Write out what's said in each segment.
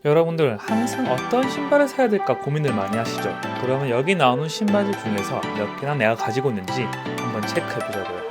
여러분들 항상 어떤 신발을 사야 될까 고민을 많이 하시죠? 그러면 여기 나오는 신발들 중에서 몇 개나 내가 가지고 있는지 한번 체크해 보자고요.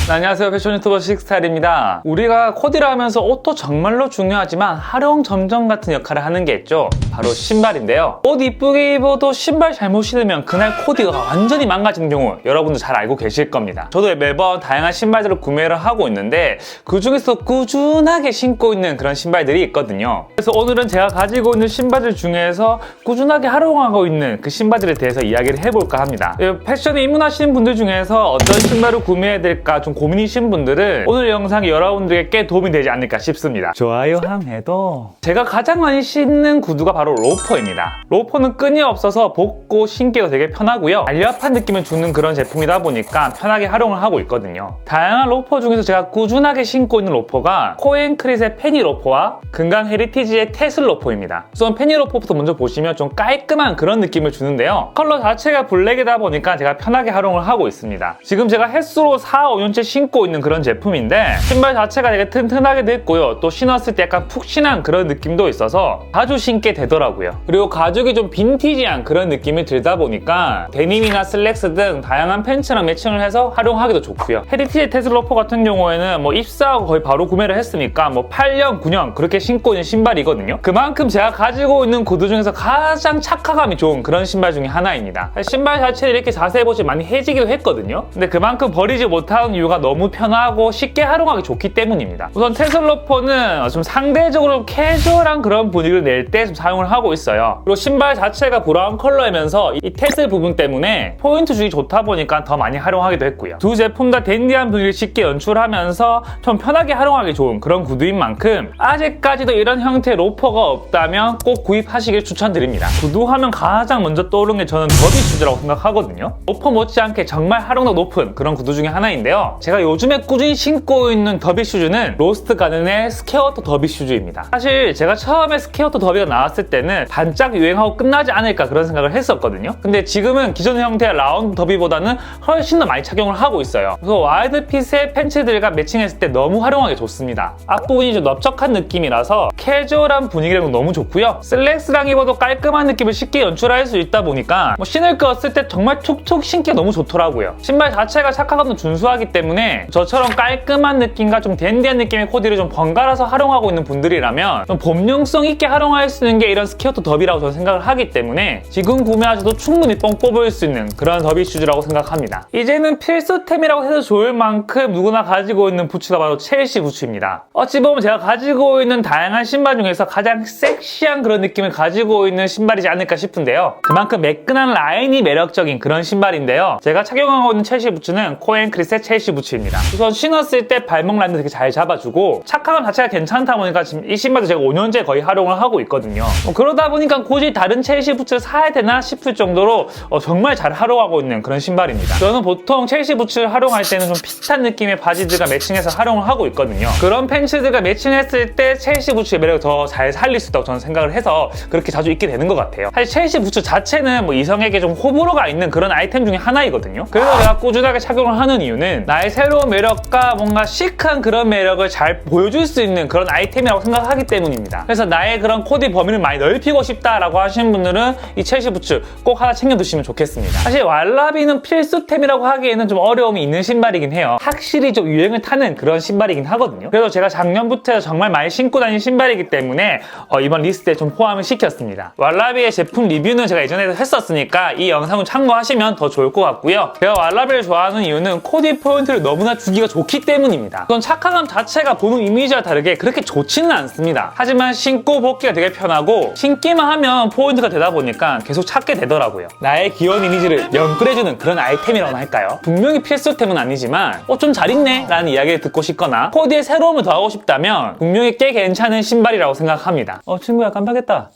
네, 안녕하세요. 패션 유튜버 식스타일입니다. 우리가 코디를 하면서 옷도 정말로 중요하지만 활용 점정 같은 역할을 하는 게 있죠. 바로 신발인데요. 옷 이쁘게 입어도 신발 잘못 신으면 그날 코디가 완전히 망가지는 경우 여러분도 잘 알고 계실 겁니다. 저도 매번 다양한 신발들을 구매를 하고 있는데 그 중에서 꾸준하게 신고 있는 그런 신발들이 있거든요. 그래서 오늘은 제가 가지고 있는 신발들 중에서 꾸준하게 활용하고 있는 그 신발들에 대해서 이야기를 해볼까 합니다. 패션에 입문하시는 분들 중에서 어떤 신발을 구매해야 될까 좀 고민이신 분들은 오늘 영상이 여러분들에게 꽤 도움이 되지 않을까 싶습니다. 좋아요 함해도 제가 가장 많이 신는 구두가 바로 로퍼입니다. 로퍼는 끈이 없어서 벗고 신기가 되게 편하고요. 알렵한 느낌을 주는 그런 제품이다 보니까 편하게 활용을 하고 있거든요. 다양한 로퍼 중에서 제가 꾸준하게 신고 있는 로퍼가 코앤크릿의 페니 로퍼와 금강 헤리티지의 테슬 로퍼입니다. 우선 페니 로퍼부터 먼저 보시면 좀 깔끔한 그런 느낌을 주는데요. 컬러 자체가 블랙이다 보니까 제가 편하게 활용을 하고 있습니다. 지금 제가 햇수로 4, 5년째 신고 있는 그런 제품인데 신발 자체가 되게 튼튼하게 됐고요. 또 신었을 때 약간 푹신한 그런 느낌도 있어서 자주 신게 되더라고요. 그리고 가죽이 좀 빈티지한 그런 느낌이 들다 보니까 데님이나 슬랙스 등 다양한 팬츠랑 매칭을 해서 활용하기도 좋고요. 헤리티지 테슬 로퍼 같은 경우에는 입사하고 거의 바로 구매를 했으니까 8년, 9년 그렇게 신고 있는 신발이거든요. 그만큼 제가 가지고 있는 구두 중에서 가장 착화감이 좋은 그런 신발 중에 하나입니다. 신발 자체를 이렇게 자세히 보시면 많이 해지기도 했거든요. 근데 그만큼 버리지 못하는 이유가 너무 편하고 쉽게 활용하기 좋기 때문입니다. 우선 테슬 로퍼는 좀 상대적으로 캐주얼한 그런 분위기를 낼 때 좀 사용을 하고 있어요. 그리고 신발 자체가 브라운 컬러이면서 이 테슬 부분 때문에 포인트 주기 좋다 보니까 더 많이 활용하기도 했고요. 두 제품 다 댄디한 분위기를 쉽게 연출하면서 좀 편하게 활용하기 좋은 그런 구두인 만큼 아직까지도 이런 형태의 로퍼가 없다면 꼭 구입하시길 추천드립니다. 구두 하면 가장 먼저 떠오르는 게 저는 더비 슈즈라고 생각하거든요. 로퍼 못지않게 정말 활용도 높은 그런 구두 중에 하나인데요. 제가 요즘에 꾸준히 신고 있는 더비 슈즈는 로스트 가든의 스퀘어터 더비 슈즈입니다. 사실 제가 처음에 스퀘어터 더비가 나왔을 때는 반짝 유행하고 끝나지 않을까 그런 생각을 했었거든요. 근데 지금은 기존 형태의 라운드 더비보다는 훨씬 더 많이 착용을 하고 있어요. 그래서 와이드 핏의 팬츠들과 매칭했을 때 너무 활용하기 좋습니다. 앞부분이 좀 넓적한 느낌이라서 캐주얼한 분위기랑 너무 좋고요. 슬랙스랑 입어도 깔끔한 느낌을 쉽게 연출할 수 있다 보니까 신을 껐을 때 정말 툭툭 신기가 너무 좋더라고요. 신발 자체가 착화감도 준수하기 때문에 저처럼 깔끔한 느낌과 좀 댄디한 느낌의 코디를 좀 번갈아서 활용하고 있는 분들이라면 좀 범용성 있게 활용할 수 있는 게 이런 스퀘어터 더비라고 저는 생각을 하기 때문에 지금 구매하셔도 충분히 뻥 뽑을 수 있는 그런 더비 슈즈라고 생각합니다. 이제는 필수템이라고 해도 좋을 만큼 누구나 가지고 있는 부츠가 바로 첼시 부츠입니다. 어찌 보면 제가 가지고 있는 다양한 신발 중에서 가장 섹시한 그런 느낌을 가지고 있는 신발이지 않을까 싶은데요. 그만큼 매끈한 라인이 매력적인 그런 신발인데요. 제가 착용하고 있는 첼시 부츠는 코앤크릿의 첼시 부츠입니다. 우선 신었을 때 발목 라인도 되게 잘 잡아주고 착화감 자체가 괜찮다 보니까 지금 이 신발도 제가 5년째 거의 활용을 하고 있거든요. 그러다 보니까 굳이 다른 첼시 부츠를 사야 되나 싶을 정도로 정말 잘 활용하고 있는 그런 신발입니다. 저는 보통 첼시 부츠를 활용할 때는 좀 핏한 느낌의 바지들과 매칭해서 활용을 하고 있거든요. 그런 팬츠들과 매칭했을 때 첼시 부츠의 매력을 더 잘 살릴 수 있다고 저는 생각을 해서 그렇게 자주 입게 되는 것 같아요. 사실 첼시 부츠 자체는 이성에게 좀 호불호가 있는 그런 아이템 중에 하나이거든요. 그래서 제가 꾸준하게 착용을 하는 이유는 나의 새로운 매력과 뭔가 시크한 그런 매력을 잘 보여줄 수 있는 그런 아이템이라고 생각하기 때문입니다. 그래서 나의 그런 코디 범위를 많이 넓히고 싶다라고 하시는 분들은 이 첼시 부츠 꼭 하나 챙겨두시면 좋겠습니다. 사실 왈라비는 필수템이라고 하기에는 좀 어려움이 있는 신발이긴 해요. 확실히 좀 유행을 타는 그런 신발이긴 하거든요. 그래서 제가 작년부터 정말 많이 신고 다니는 신발이기 때문에 이번 리스트에 좀 포함을 시켰습니다. 왈라비의 제품 리뷰는 제가 예전에 했었으니까 이 영상을 참고하시면 더 좋을 것 같고요. 제가 왈라비를 좋아하는 이유는 코디 포인트를 너무나 주기가 좋기 때문입니다. 우선 착화감 자체가 보는 이미지와 다르게 그렇게 좋지는 않습니다. 하지만 신고 벗기가 되게 편하고 신기만 하면 포인트가 되다 보니까 계속 찾게 되더라고요. 나의 귀여운 이미지를 연끌해주는 그런 아이템이라고 할까요? 분명히 필수템은 아니지만 좀 잘 입네 라는 이야기를 듣고 싶거나 코디에 새로움을 더하고 싶다면 분명히 꽤 괜찮은 신발이라고 생각합니다. 친구야 깜빡했다.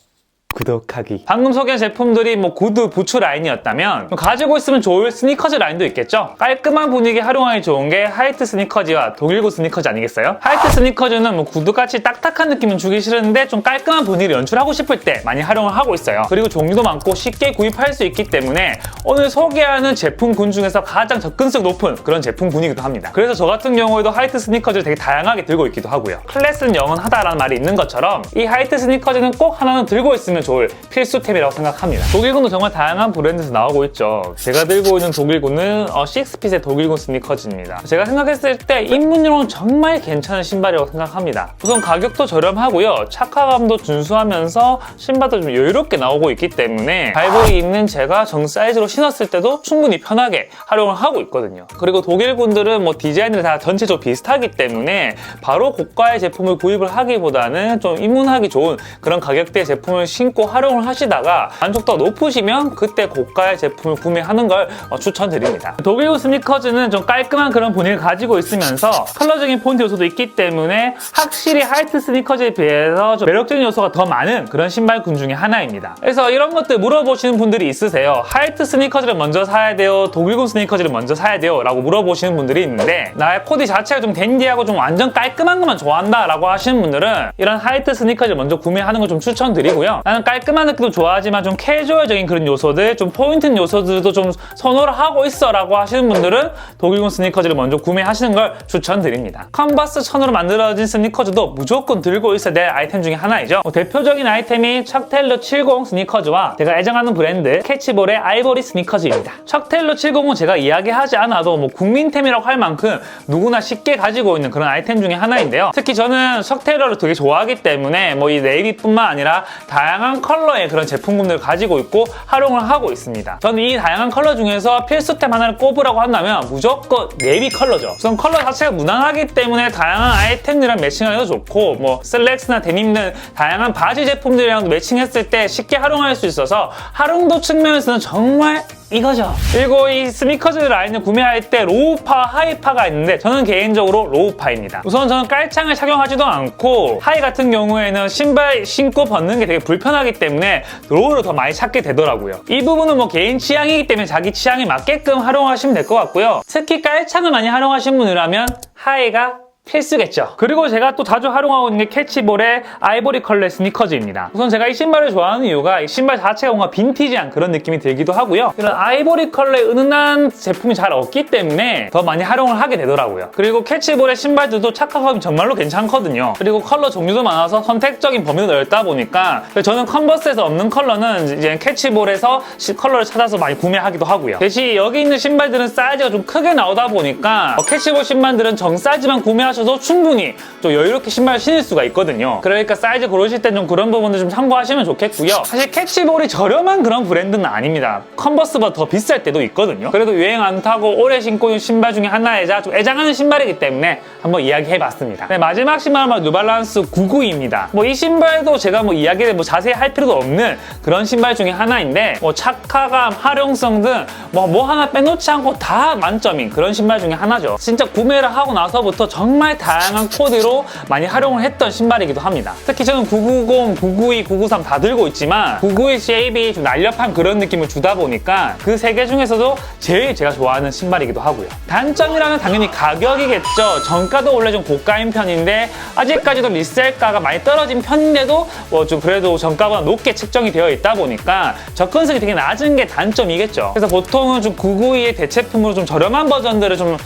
구독하기. 방금 소개한 제품들이 뭐 구두, 부츠 라인이었다면 가지고 있으면 좋을 스니커즈 라인도 있겠죠. 깔끔한 분위기 활용하기 좋은 게 하이트 스니커즈와 독일구 스니커즈 아니겠어요? 하이트 스니커즈는 뭐 구두같이 딱딱한 느낌은 주기 싫은데 좀 깔끔한 분위기를 연출하고 싶을 때 많이 활용을 하고 있어요. 그리고 종류도 많고 쉽게 구입할 수 있기 때문에 오늘 소개하는 제품군 중에서 가장 접근성 높은 그런 제품군이기도 합니다. 그래서 저 같은 경우에도 하이트 스니커즈를 되게 다양하게 들고 있기도 하고요. 클래스는 영원하다라는 말이 있는 것처럼 이 하이트 스니커즈는 꼭 하나는 들고 있으면 좋을 필수템이라고 생각합니다. 독일군도 정말 다양한 브랜드에서 나오고 있죠. 제가 들고 있는 독일군은 식스핏의 독일군 스니커즈입니다. 제가 생각했을 때 입문용으로는 정말 괜찮은 신발이라고 생각합니다. 우선 가격도 저렴하고요. 착화감도 준수하면서 신발도 좀 여유롭게 나오고 있기 때문에 발볼이 있는 제가 정 사이즈로 신었을 때도 충분히 편하게 활용을 하고 있거든요. 그리고 독일군들은 뭐 디자인들이 다 전체적으로 비슷하기 때문에 바로 고가의 제품을 구입을 하기보다는 좀 입문하기 좋은 그런 가격대의 제품을 신고 활용을 하시다가 만족도가 높으시면 그때 고가의 제품을 구매하는 걸 추천드립니다. 독일군 스니커즈는 좀 깔끔한 그런 분위기를 가지고 있으면서 컬러적인 폰트 요소도 있기 때문에 확실히 하이트 스니커즈에 비해서 좀 매력적인 요소가 더 많은 그런 신발군 중에 하나입니다. 그래서 이런 것들 물어보시는 분들이 있으세요. 하이트 스니커즈를 먼저 사야 돼요? 독일군 스니커즈를 먼저 사야 돼요? 라고 물어보시는 분들이 있는데 나의 코디 자체가 좀 댄디하고 좀 완전 깔끔한 것만 좋아한다 라고 하시는 분들은 이런 하이트 스니커즈를 먼저 구매하는 걸 좀 추천드리고요. 나는 깔끔한 느낌도 좋아하지만 좀 캐주얼적인 그런 요소들, 좀 포인트 요소들도 좀 선호를 하고 있어 라고 하시는 분들은 독일군 스니커즈를 먼저 구매하시는 걸 추천드립니다. 컨버스 천으로 만들어진 스니커즈도 무조건 들고 있어야 될 아이템 중에 하나이죠. 대표적인 아이템이 척테일러 70 스니커즈와 제가 애정하는 브랜드 캐치볼의 아이보리 스니커즈입니다. 척테일러 70은 제가 이야기하지 않아도 뭐 국민템이라고 할 만큼 누구나 쉽게 가지고 있는 그런 아이템 중에 하나인데요. 특히 저는 척테일러를 되게 좋아하기 때문에 뭐 이 네이비뿐만 아니라 다양한 컬러의 그런 제품군들을 가지고 있고 활용을 하고 있습니다. 저는 이 다양한 컬러 중에서 필수템 하나를 꼽으라고 한다면 무조건 네이비 컬러죠. 우선 컬러 자체가 무난하기 때문에 다양한 아이템들이랑 매칭하기도 좋고 뭐 슬랙스나 데님 등 다양한 바지 제품들이랑도 매칭했을 때 쉽게 활용할 수 있어서 활용도 측면에서는 정말 이거죠. 그리고 이 스니커즈 라인을 구매할 때 로우파, 하이파가 있는데 저는 개인적으로 로우파입니다. 우선 저는 깔창을 착용하지도 않고 하이 같은 경우에는 신발 신고 벗는 게 되게 불편하기 때문에 로우를 더 많이 찾게 되더라고요. 이 부분은 뭐 개인 취향이기 때문에 자기 취향에 맞게끔 활용하시면 될 것 같고요. 특히 깔창을 많이 활용하신 분이라면 하이가 필수겠죠. 그리고 제가 또 자주 활용하고 있는 게 캐치볼의 아이보리 컬러의 스니커즈입니다. 우선 제가 이 신발을 좋아하는 이유가 이 신발 자체가 뭔가 빈티지한 그런 느낌이 들기도 하고요. 이런 아이보리 컬러의 은은한 제품이 잘 없기 때문에 더 많이 활용을 하게 되더라고요. 그리고 캐치볼의 신발들도 착화감이 정말로 괜찮거든요. 그리고 컬러 종류도 많아서 선택적인 범위도 넓다 보니까 저는 컨버스에서 없는 컬러는 이제 캐치볼에서 컬러를 찾아서 많이 구매하기도 하고요. 대신 여기 있는 신발들은 사이즈가 좀 크게 나오다 보니까 캐치볼 신발들은 정 사이즈만 구매하셔도 충분히 좀 여유롭게 신발을 신을 수가 있거든요. 그러니까 사이즈 고르실 땐 좀 그런 부분들 좀 참고하시면 좋겠고요. 사실 캐치볼이 저렴한 그런 브랜드는 아닙니다. 컨버스보다 더 비쌀 때도 있거든요. 그래도 유행 안 타고 오래 신고 있는 신발 중에 하나이자 좀 애장하는 신발이기 때문에 한번 이야기해봤습니다. 네, 마지막 신발은 뉴발란스 992입니다. 뭐 이 신발도 제가 뭐 이야기를 뭐 자세히 할 필요도 없는 그런 신발 중에 하나인데 뭐 착화감, 활용성 등 뭐 하나 빼놓지 않고 다 만점인 그런 신발 중에 하나죠. 진짜 구매를 하고 나서부터 정말 다양한 코디로 많이 활용을 했던 신발이기도 합니다. 특히 저는 990, 992, 993 다 들고 있지만 992 쉐입이 좀 날렵한 그런 느낌을 주다 보니까 그 세 개 중에서도 제일 제가 좋아하는 신발이기도 하고요. 단점이라면 당연히 가격이겠죠. 정가도 원래 좀 고가인 편인데 아직까지도 리셀가가 많이 떨어진 편인데도 뭐 좀 그래도 정가보다 높게 책정이 되어 있다 보니까 접근성이 되게 낮은 게 단점이겠죠. 그래서 보통은 좀 992의 대체품으로 좀 저렴한 버전들을 좀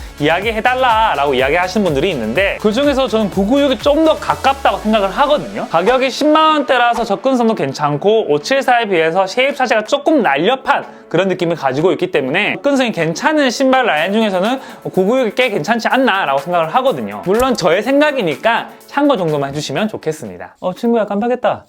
이야기해달라라고 이야기하시는 분들이 있는데 그 중에서 저는 996이 좀 더 가깝다고 생각을 하거든요. 가격이 10만원대라서 접근성도 괜찮고 574에 비해서 쉐입 자체가 조금 날렵한 그런 느낌을 가지고 있기 때문에 접근성이 괜찮은 신발 라인 중에서는 996이 꽤 괜찮지 않나 라고 생각을 하거든요. 물론 저의 생각이니까 참고 정도만 해주시면 좋겠습니다. 친구야 깜빡했다.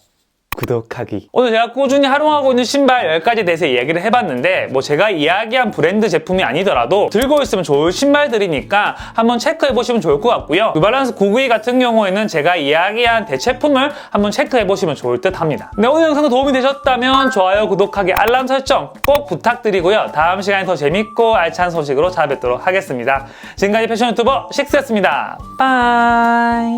구독하기. 오늘 제가 꾸준히 활용하고 있는 신발 10가지에 대해서 이야기를 해봤는데 뭐 제가 이야기한 브랜드 제품이 아니더라도 들고 있으면 좋을 신발들이니까 한번 체크해보시면 좋을 것 같고요. 뉴발란스 992 같은 경우에는 제가 이야기한 대체품을 한번 체크해보시면 좋을 듯 합니다. 네, 오늘 영상도 도움이 되셨다면 좋아요, 구독하기, 알람 설정 꼭 부탁드리고요. 다음 시간에 더 재밌고 알찬 소식으로 찾아뵙도록 하겠습니다. 지금까지 패션 유튜버 식스였습니다. 빠이.